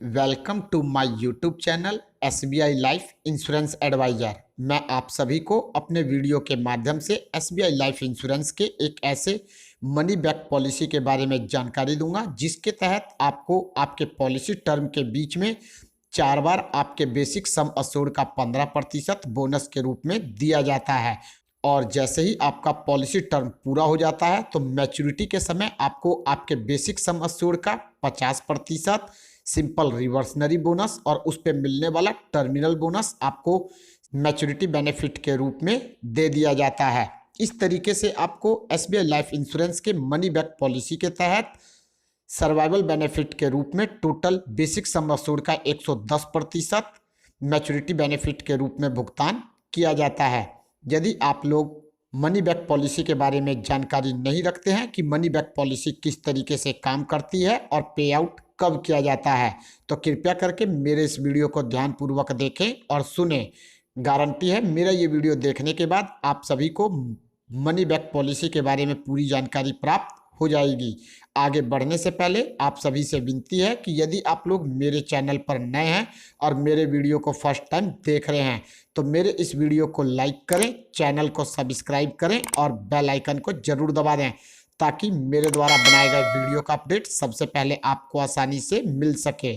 Welcome to my YouTube channel SBI life insurance advisor. मैं आप सभी को अपने वीडियो के माध्यम से एसबीआई लाइफ इंश्योरेंस के एक ऐसे मनी बैक पॉलिसी के बारे में जानकारी दूंगा जिसके तहत आपको आपके पॉलिसी टर्म के बीच में 4 बार आपके बेसिक सम अश्योर्ड का 15% बोनस के रूप में दिया जाता है। और जैसे ही आपका पॉलिसी टर्म पूरा हो जाता है तो मैच्योरिटी के समय आपको आपके बेसिक सम अश्योर्ड का 50% सिंपल रिवर्सनरी बोनस और उस पे मिलने वाला टर्मिनल बोनस आपको मैच्योरिटी बेनिफिट के रूप में दे दिया जाता है। इस तरीके से आपको एसबीआई लाइफ इंश्योरेंस के मनी बैक पॉलिसी के तहत सर्वाइवल बेनिफिट के रूप में टोटल बेसिक सम अश्योर्ड का 110% मैच्योरिटी बेनिफिट के रूप में भुगतान किया जाता है। यदि आप लोग मनी बैक पॉलिसी के बारे में जानकारी नहीं रखते हैं कि मनी बैक पॉलिसी किस तरीके से काम करती है और पे आउट कब किया जाता है, तो कृपया करके मेरे इस वीडियो को ध्यानपूर्वक देखें और सुने। गारंटी है मेरा ये वीडियो देखने के बाद आप सभी को मनी बैक पॉलिसी के बारे में पूरी जानकारी प्राप्त हो जाएगी। आगे बढ़ने से पहले आप सभी से विनती है कि यदि आप लोग मेरे चैनल पर नए हैं और मेरे वीडियो को फर्स्ट टाइम देख रहे हैं तो मेरे इस वीडियो को लाइक करें, चैनल को सब्सक्राइब करें और बेल आइकन को जरूर दबा दें ताकि मेरे द्वारा बनाए गए वीडियो का अपडेट सबसे पहले आपको आसानी से मिल सके।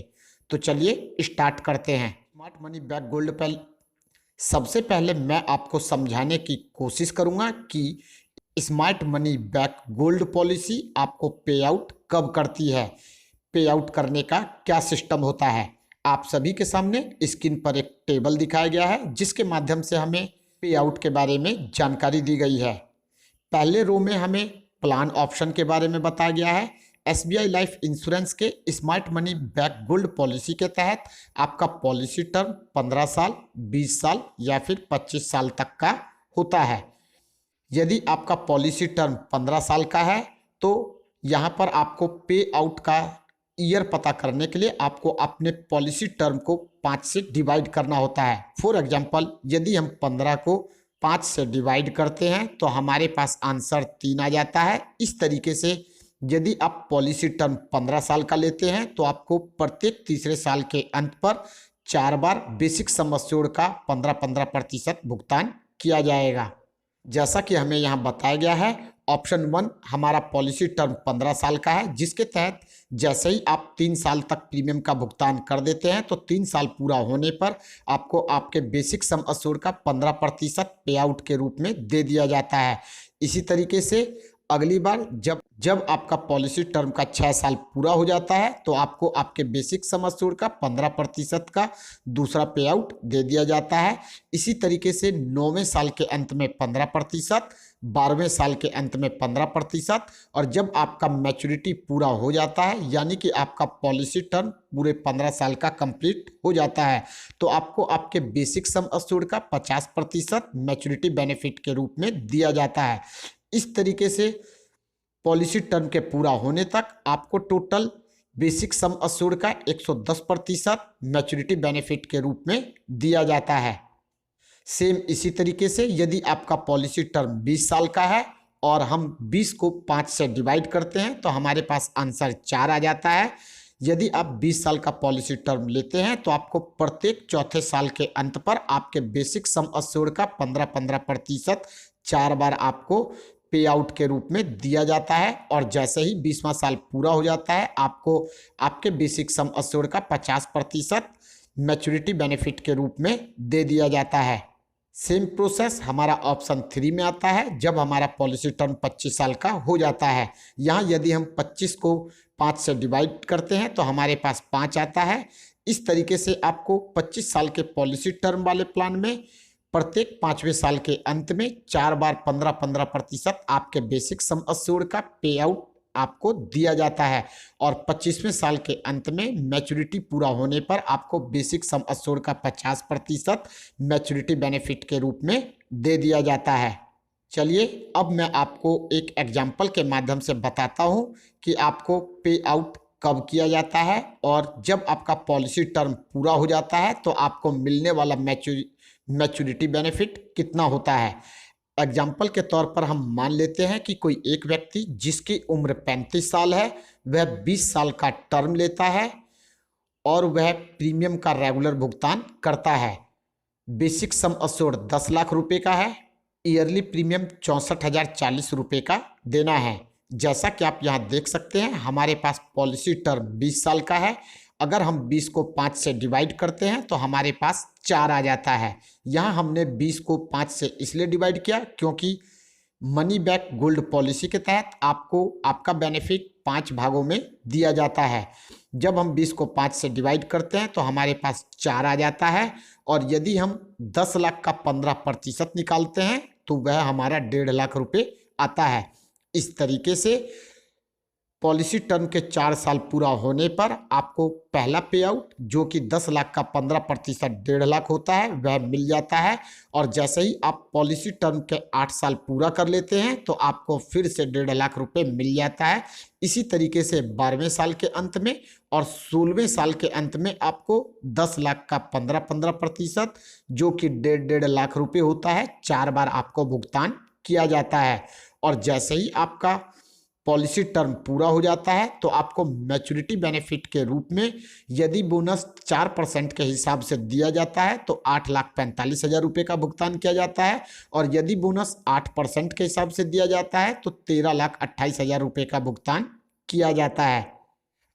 तो चलिए स्टार्ट करते हैं। स्मार्ट मनी बैक गोल्ड पर सबसे पहले मैं आपको समझाने की कोशिश करूंगा कि smart money back gold policy आपको पे आउट कब करती है, पे आउट करने का क्या सिस्टम होता है। आप सभी के सामने स्क्रीन पर एक टेबल दिखाया गया है जिसके माध्यम से हमें पे आउट के बारे में जानकारी दी गई है। पहले रो में हमें प्लान ऑप्शन के बारे में बताया गया है। एसबीआई लाइफ इंश्योरेंस के smart money back gold policy के तहत आपका पॉलिसी टर्म 15 साल, 20 साल या फिर 25 साल तक का होता है। यदि आपका पॉलिसी टर्म 15 साल का है तो यहाँ पर आपको पे आउट का ईयर पता करने के लिए आपको अपने पॉलिसी टर्म को 5 से डिवाइड करना होता है। फॉर एग्जांपल यदि हम 15 को 5 से डिवाइड करते हैं तो हमारे पास आंसर 3 आ जाता है। इस तरीके से यदि आप पॉलिसी टर्म 15 साल का लेते हैं तो आपको प्रत्येक तीसरे साल के अंत पर 4 बार बेसिक सम अश्योर्ड का 15% भुगतान किया जाएगा। जैसा कि हमें यहाँ बताया गया है, ऑप्शन 1 हमारा पॉलिसी टर्म 15 साल का है जिसके तहत जैसे ही आप 3 साल तक प्रीमियम का भुगतान कर देते हैं तो 3 साल पूरा होने पर आपको आपके बेसिक सम अश्योर्ड का 15% पे आउट के रूप में दे दिया जाता है। इसी तरीके से अगली बार जब आपका पॉलिसी टर्म का 6 साल पूरा हो जाता है तो आपको आपके बेसिक सम अश्योर्ड का 15% का दूसरा पे आउट दे दिया जाता है। इसी तरीके से 9वें साल के अंत में 15%, 12वें साल के अंत में 15% और जब आपका मैच्योरिटी पूरा हो जाता है यानी कि आपका पॉलिसी टर्म पूरे 15 साल का कंप्लीट हो जाता है तो आपको आपके बेसिक सम अश्योर्ड का 50% मैच्योरिटी बेनिफिट के रूप में दिया जाता है। इस तरीके से पॉलिसी टर्म के पूरा होने तक आपको टोटल बेसिक सम अश्योर्ड का 110% मैच्योरिटी बेनिफिट के रूप में दिया जाता है। सेम इसी तरीके से यदि आपका पॉलिसी टर्म 20 साल का है और हम 20 को 5 से डिवाइड करते हैं तो हमारे पास आंसर 4 आ जाता है। यदि आप 20 साल का पॉलिसी टर्म लेते हैं तो आपको प्रत्येक चौथे साल के अंत पर आपके बेसिक सम अश्योर्ड का 15% 4 बार आपको पे आउट के रूप में दिया जाता है और जैसे ही 20वां साल पूरा हो जाता है आपको आपके बेसिक सम अश्योर्ड का 50% मैच्योरिटी बेनिफिट के रूप में दे दिया जाता है। सेम प्रोसेस हमारा ऑप्शन 3 में आता है जब हमारा पॉलिसी टर्म 25 साल का हो जाता है। यहाँ यदि हम 25 को 5 से डिवाइड करते हैं तो हमारे पास 5 आता है। इस तरीके से आपको 25 साल के पॉलिसी टर्म वाले प्लान में प्रत्येक 5वें साल के अंत में 4 बार 15% आपके बेसिक सम अश्योर्ड का पे आउट आपको दिया जाता है और 25वें साल के अंत में मैच्योरिटी पूरा होने पर आपको बेसिक सम अश्योर्ड का 50% मैच्योरिटी बेनिफिट के रूप में दे दिया जाता है। चलिए अब मैं आपको एक एग्जाम्पल के माध्यम से बताता हूं कि आपको पे आउट कब किया जाता है और जब आपका पॉलिसी टर्म पूरा हो जाता है तो आपको मिलने वाला मैच्योरिटी बेनिफिट कितना होता है। एग्जाम्पल के तौर पर हम मान लेते हैं कि कोई एक व्यक्ति जिसकी उम्र 35 साल है वह 20 साल का टर्म लेता है और वह प्रीमियम का रेगुलर भुगतान करता है। बेसिक सम अश्योर्ड 10 लाख रुपए का है। ईयरली प्रीमियम 64,040 रुपये का देना है। जैसा कि आप यहाँ देख सकते हैं, हमारे पास पॉलिसी टर्म 20 साल का है। अगर हम 20 को 5 से डिवाइड करते हैं तो हमारे पास 4 आ जाता है। यहाँ हमने 20 को 5 से इसलिए डिवाइड किया क्योंकि मनी बैक गोल्ड पॉलिसी के तहत आपको आपका बेनिफिट 5 भागों में दिया जाता है। जब हम 20 को 5 से डिवाइड करते हैं तो हमारे पास 4 आ जाता है, और यदि हम 10 लाख का 15% निकालते हैं तो वह हमारा 1.5 लाख रुपए आता है। इस तरीके से पॉलिसी टर्म के 4 साल पूरा होने पर आपको पहला पे आउट जो कि 10 लाख का 15% 1.5 लाख होता है वह मिल जाता है। और जैसे ही आप पॉलिसी टर्म के 8 साल पूरा कर लेते हैं तो आपको फिर से 1.5 लाख रुपए मिल जाता है। इसी तरीके से 12वें साल के अंत में और 16वें साल के अंत में आपको 10 लाख का 15% जो कि 1.5 लाख रुपए होता है 4 बार आपको भुगतान किया जाता है। और जैसे ही आपका पॉलिसी टर्म पूरा हो जाता है तो आपको मैच्योरिटी बेनिफिट के रूप में यदि बोनस 4% के हिसाब से दिया जाता है तो 8,45,000 रुपये का भुगतान किया जाता है, और यदि बोनस 8% के हिसाब से दिया जाता है तो 13,28,000 रुपये का भुगतान किया जाता है।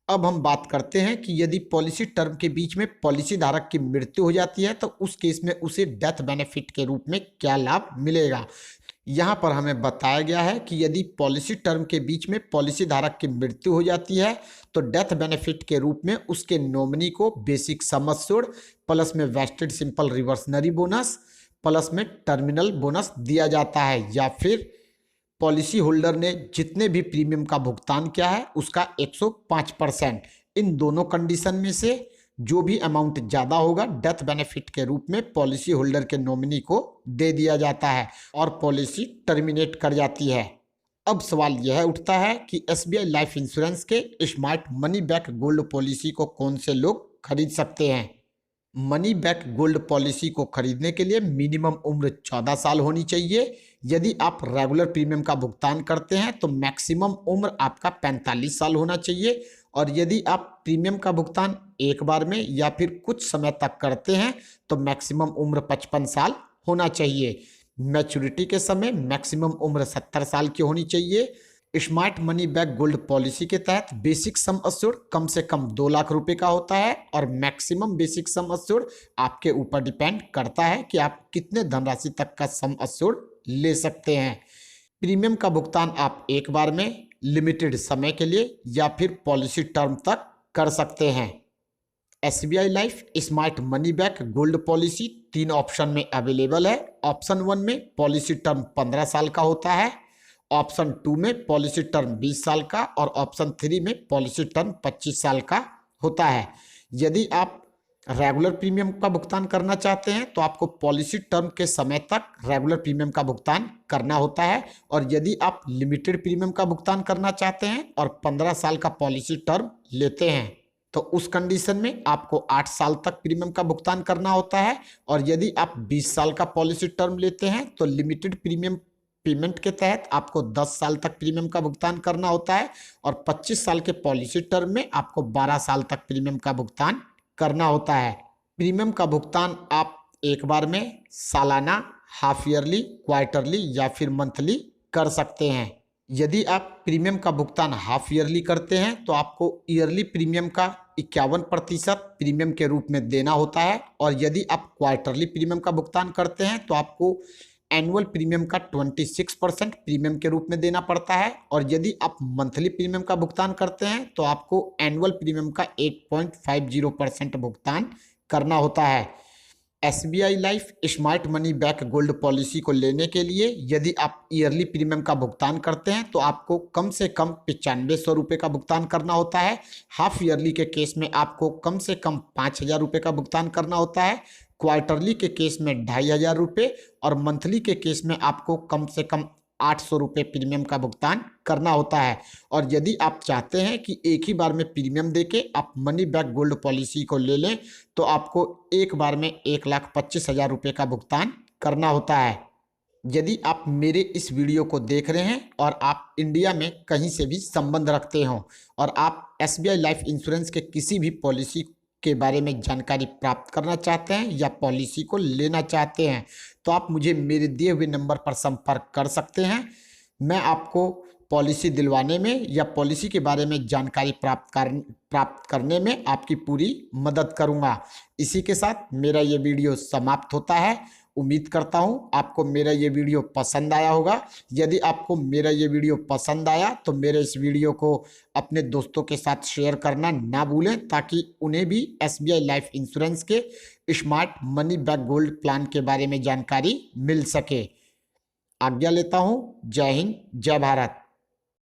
अब हम बात करते हैं कि यदि पॉलिसी टर्म के बीच में पॉलिसी धारक की मृत्यु हो जाती है तो उस केस में उसे डेथ बेनिफिट के रूप में क्या लाभ मिलेगा। यहाँ पर हमें बताया गया है कि यदि पॉलिसी टर्म के बीच में पॉलिसी धारक की मृत्यु हो जाती है तो डेथ बेनिफिट के रूप में उसके नॉमिनी को बेसिक सम अश्योर्ड प्लस में wasted simple reversionary bonus plus में टर्मिनल बोनस दिया जाता है, या फिर पॉलिसी होल्डर ने जितने भी प्रीमियम का भुगतान किया है उसका 105%। इन दोनों कंडीशन में से जो भी अमाउंट ज़्यादा होगा डेथ बेनिफिट के रूप में पॉलिसी होल्डर के नॉमिनी को दे दिया जाता है और पॉलिसी टर्मिनेट कर जाती है। अब सवाल यह उठता है कि एसबीआई लाइफ इंश्योरेंस के smart money back gold policy को कौन से लोग खरीद सकते हैं। मनी बैक गोल्ड पॉलिसी को खरीदने के लिए मिनिमम उम्र 14 साल होनी चाहिए। यदि आप रेगुलर प्रीमियम का भुगतान करते हैं तो मैक्सिमम उम्र आपका 45 साल होना चाहिए, और यदि आप प्रीमियम का भुगतान एक बार में या फिर कुछ समय तक करते हैं तो मैक्सिमम उम्र 55 साल होना चाहिए। मैच्योरिटी के समय मैक्सिमम उम्र 70 साल की होनी चाहिए। Smart money back gold policy के तहत बेसिक सम अश्योर्ड कम से कम 2 लाख रुपए का होता है, और मैक्सिमम बेसिक सम अश्योर्ड आपके ऊपर डिपेंड करता है कि आप कितने धनराशि तक का सम अश्योर्ड ले सकते हैं। प्रीमियम का भुगतान आप एक बार में लिमिटेड समय के लिए या फिर पॉलिसी टर्म तक कर सकते हैं। SBI life smart money back gold policy 3 option में अवेलेबल है। ऑप्शन 1 में पॉलिसी टर्म 15 साल का होता है, ऑप्शन 2 में पॉलिसी टर्म 20 साल का, और ऑप्शन 3 में पॉलिसी टर्म 25 साल का होता है। यदि आप रेगुलर प्रीमियम का भुगतान करना चाहते हैं तो आपको पॉलिसी टर्म के समय तक रेगुलर प्रीमियम का भुगतान करना होता है, और यदि आप लिमिटेड प्रीमियम का भुगतान करना चाहते हैं और 15 साल का पॉलिसी टर्म लेते हैं तो उस कंडीशन में आपको 8 साल तक प्रीमियम का भुगतान करना होता है, और यदि आप 20 साल का पॉलिसी टर्म लेते हैं तो लिमिटेड प्रीमियम पेमेंट के तहत आपको 10 साल तक प्रीमियम का भुगतान करना होता है, और 25 साल के पॉलिसी टर्म में आपको 12 साल तक प्रीमियम का भुगतान करना होता है। प्रीमियम का भुगतान आप एक बार में सालाना, हाफ ईयरली, क्वार्टरली या फिर मंथली कर सकते हैं। यदि आप प्रीमियम का भुगतान हाफ ईयरली करते हैं तो आपको ईयरली प्रीमियम का 51% प्रीमियम के रूप में देना होता है, और यदि आप क्वार्टरली प्रीमियम का भुगतान करते हैं तो आपको एनुअल प्रीमियम का 26% प्रीमियम के रूप में देना पड़ता है, और यदि आप मंथली प्रीमियम का भुगतान करते हैं तो आपको एनुअल प्रीमियम का 8.50% भुगतान करना होता है। SBI life smart money back gold policy को लेने के लिए यदि आप ईयरली प्रीमियम का भुगतान करते हैं तो आपको कम से कम 9500 रुपये का भुगतान करना होता है। हाफ ईयरली के केस में आपको कम से कम 5000 रुपये का भुगतान करना होता है, क्वार्टरली के केस में 2500 रुपये, और मंथली के केस में आपको कम से कम 800 रुपये प्रीमियम का भुगतान करना होता है। और यदि आप चाहते हैं कि एक ही बार में प्रीमियम देके आप मनी बैक गोल्ड पॉलिसी को ले लें तो आपको एक बार में 1,25,000 रुपये का भुगतान करना होता है। यदि आप मेरे इस वीडियो को देख रहे हैं और आप इंडिया में कहीं से भी संबंध रखते हो और आप एसबीआई लाइफ इंश्योरेंस के किसी भी पॉलिसी के बारे में जानकारी प्राप्त करना चाहते हैं या पॉलिसी को लेना चाहते हैं तो आप मुझे मेरे दिए हुए नंबर पर संपर्क कर सकते हैं। मैं आपको पॉलिसी दिलवाने में या पॉलिसी के बारे में जानकारी प्राप्त करने में आपकी पूरी मदद करूंगा। इसी के साथ मेरा ये वीडियो समाप्त होता है। उम्मीद करता हूं आपको मेरा ये वीडियो पसंद आया होगा। यदि आपको मेरा ये वीडियो पसंद आया तो मेरे इस वीडियो को अपने दोस्तों के साथ शेयर करना ना भूलें ताकि उन्हें भी एसबीआई लाइफ इंश्योरेंस के smart money back gold plan के बारे में जानकारी मिल सके। आज्ञा लेता हूं। जय हिंद, जय भारत।